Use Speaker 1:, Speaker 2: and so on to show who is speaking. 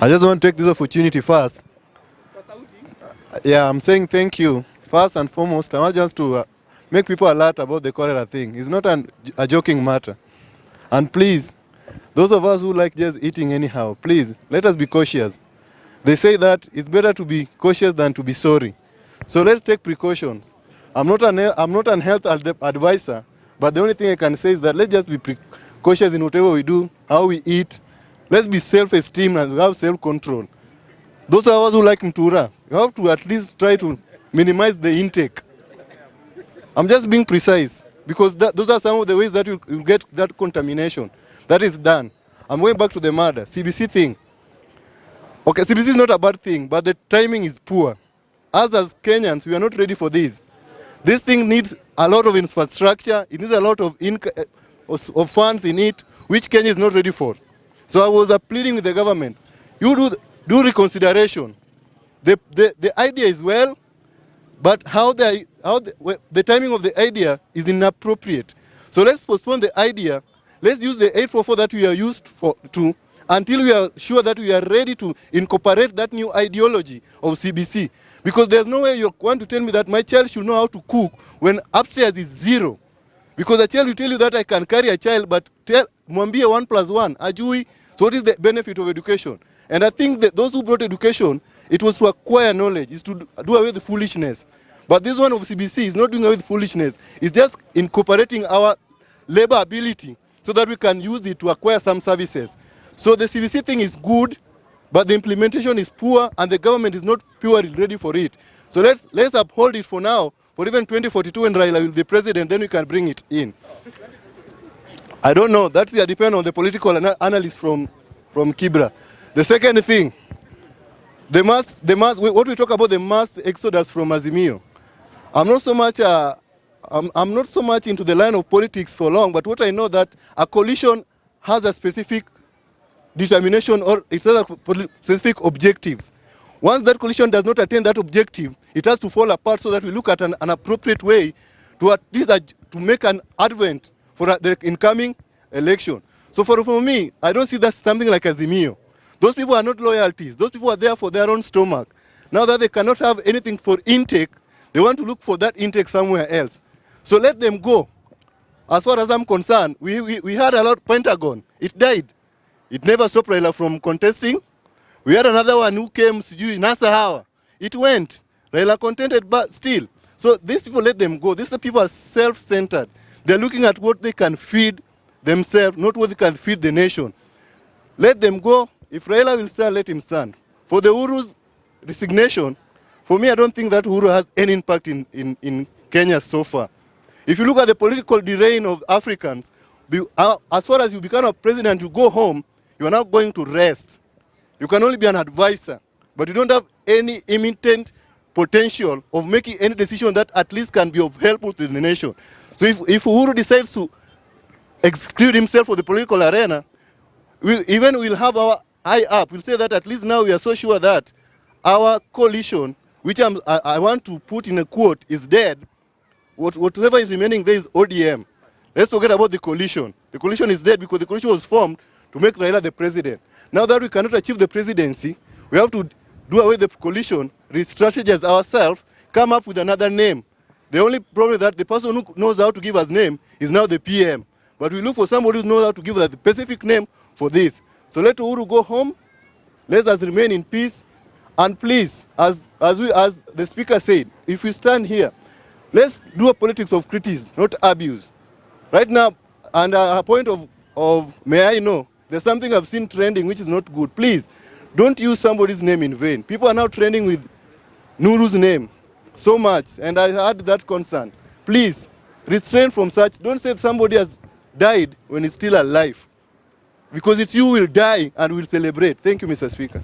Speaker 1: I just want to take this opportunity first. Yeah, I'm saying thank you. First and foremost, I want just to make people alert about the cholera thing. It's not a joking matter. And please, those of us who like just eating anyhow, please, let us be cautious. They say that it's better to be cautious than to be sorry. So let's take precautions. I'm not an health advisor, but the only thing I can say is that let's just be cautious in whatever we do, how we eat. Let's be self-esteem and have self-control. Those of us who like mtura, you have to at least try to minimize the intake. I'm just being precise because those are some of the ways that you get that contamination. That is done. I'm going back to the murder, CBC thing. Okay, CBC is not a bad thing, but the timing is poor. Us as Kenyans, we are not ready for this. This thing needs a lot of infrastructure. It needs a lot of funds in it, which Kenya is not ready for. So I was pleading with the government. You do reconsideration. The idea is well, but how the timing of the idea is inappropriate. So let's postpone the idea. Let's use the 844 that we are used to until we are sure that we are ready to incorporate that new ideology of CBC. Because there's no way you want to tell me that my child should know how to cook when upstairs is 0. Because a child will tell you that I can carry a child, but tell mwambie 1 + 1, ajui. So what is the benefit of education? And I think that those who brought education, it was to acquire knowledge, is to do away with the foolishness. But this one of CBC is not doing away with foolishness. It's just incorporating our labor ability so that we can use it to acquire some services. So the CBC thing is good, but the implementation is poor and the government is not purely ready for it. So let's uphold it for now, for even 2042 when Raila will be president, then we can bring it in. I don't know, that's depend on the political analyst from Kibra. The second thing, what we talk about the mass exodus from Azimio. I'm not so much into the line of politics for long, but what I know that a coalition has a specific determination or it has a specific objectives. Once that coalition does not attain that objective, it has to fall apart so that we look at an appropriate way to at least to make an advent for the incoming election. So for me, I don't see that something like Azimio. Those people are not loyalties. Those people are there for their own stomach. Now that they cannot have anything for intake, they want to look for that intake somewhere else. So let them go. As far as I'm concerned, we had a lot Pentagon. It died. It never stopped Raila from contesting. We had another one who came, Nasa Hawa. It went. Raila contended, but still. So these people, let them go. These people are self-centered. They're looking at what they can feed themselves, not what they can feed the nation. Let them go. If Raila will stand, let him stand. For the Uhuru's resignation, for me, I don't think that Uhuru has any impact in Kenya so far. If you look at the political terrain of Africans, as far as you become a president, you go home, you are not going to rest. You can only be an advisor, but you don't have any imminent potential of making any decision that at least can be of help to the nation. So if Uhuru decides to exclude himself from the political arena, we'll have our eye up. We'll say that at least now we are so sure that our coalition, which I want to put in a quote, is dead. Whatever is remaining there is ODM. Let's forget about the coalition. The coalition is dead because the coalition was formed to make Raila the president. Now that we cannot achieve the presidency, we have to do away with the coalition, re-strategize ourselves, come up with another name. The only problem is that the person who knows how to give us name is now the PM. But we look for somebody who knows how to give us the specific name for this. So let Uhuru go home. Let us remain in peace. And please, as the speaker said, if we stand here, let's do a politics of criticism, not abuse. Right now, and a point of may I know, there's something I've seen trending which is not good. Please, don't use somebody's name in vain. People are now trending with Nuru's name so much, and I had that concern. Please, restrain from such. Don't say somebody has died when he's still alive. Because it's you will die and will celebrate. Thank you, Mr. Speaker.